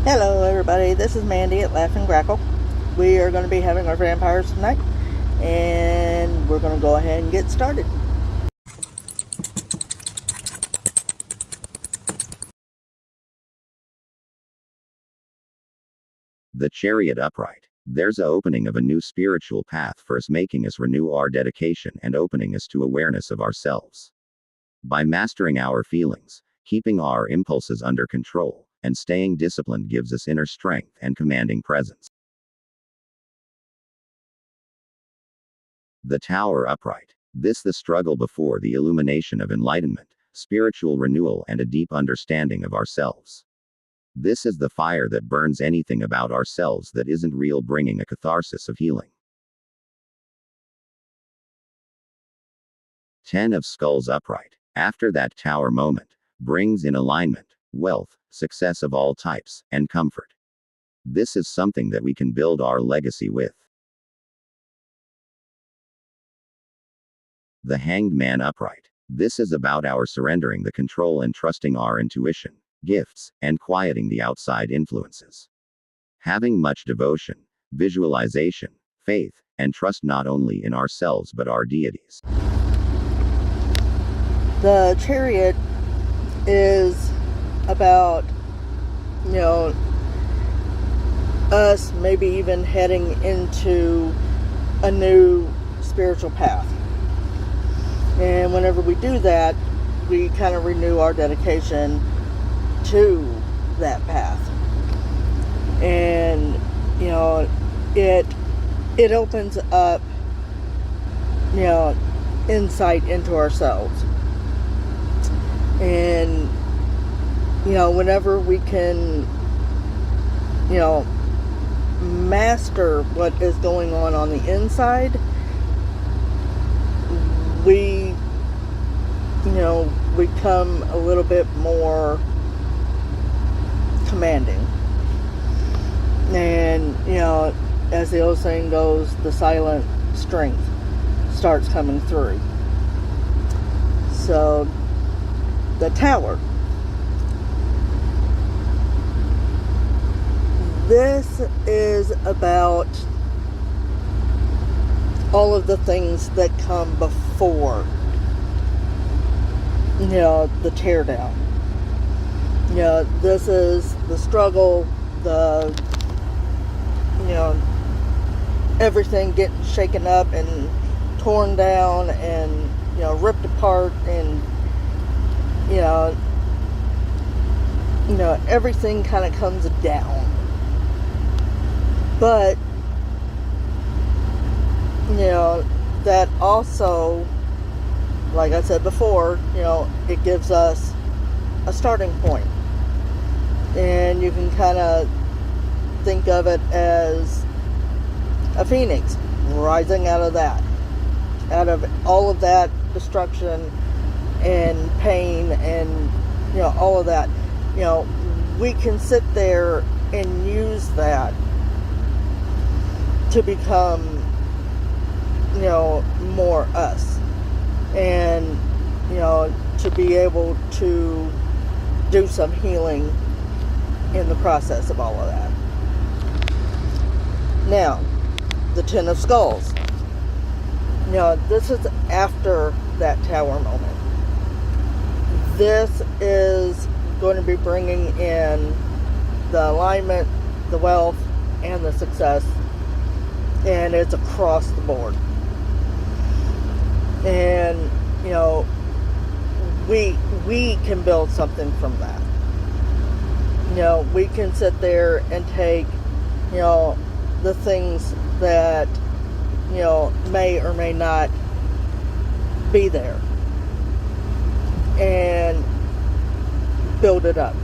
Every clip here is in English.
Hello everybody, this is Mandy at Laugh and Grackle. We are going to be having our vampires tonight, and we're going to go ahead and get started. The Chariot Upright. There's a opening of a new spiritual path for us, making us renew our dedication and opening us to awareness of ourselves. By mastering our feelings, keeping our impulses under control, and staying disciplined gives us inner strength and commanding presence. The Tower Upright. This the struggle before the illumination of enlightenment, spiritual renewal and a deep understanding of ourselves. This is the fire that burns anything about ourselves that isn't real, bringing a catharsis of healing. 10 of Skulls Upright. After that tower moment, brings in alignment, wealth, success of all types, and comfort. This is something that we can build our legacy with. The Hanged Man Upright. This is about our surrendering the control and trusting our intuition, gifts, and quieting the outside influences. Having much devotion, visualization, faith, and trust not only in ourselves but our deities. The Chariot is about, us maybe even heading into a new spiritual path. And whenever we do that, we kind of renew our dedication to that path. And, it opens up, insight into ourselves. And, whenever we can, master what is going on the inside, we become a little bit more commanding. And, as the old saying goes, the silent strength starts coming through. So, the Tower. This is about all of the things that come before, the teardown. This is the struggle, everything getting shaken up and torn down and, ripped apart and, everything kind of comes down. But, that also, like I said before, it gives us a starting point. And you can kind of think of it as a phoenix rising out of that. Out of all of that destruction and pain and, all of that. We can sit there and use that to become, more us. And, to be able to do some healing in the process of all of that. Now, the 10 of Skulls. This is after that tower moment. This is going to be bringing in the alignment, the wealth, and the success. And it's across the board. And, we can build something from that. We can sit there and take, the things that, may or may not be there and build it up.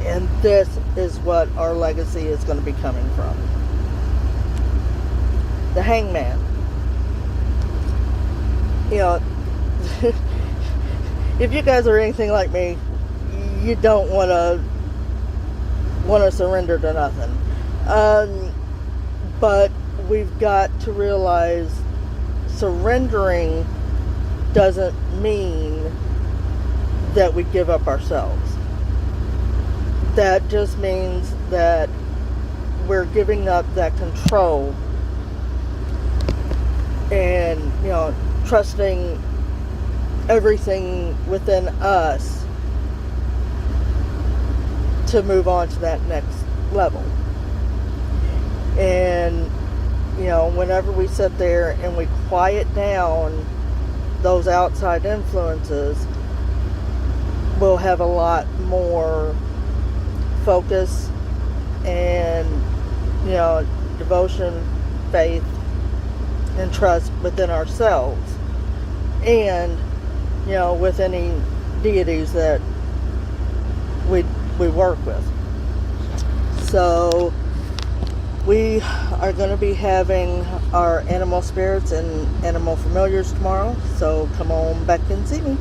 And this is what our legacy is going to be coming from. The Hangman. If you guys are anything like me, you don't want to surrender to nothing. But we've got to realize surrendering doesn't mean that we give up ourselves. that just means that we're giving up that control and, trusting everything within us to move on to that next level. And, whenever we sit there and we quiet down those outside influences, we'll have a lot more focus and, devotion, faith, and trust within ourselves and, with any deities that we work with. So we are going to be having our animal spirits and animal familiars tomorrow, so come on back and see me.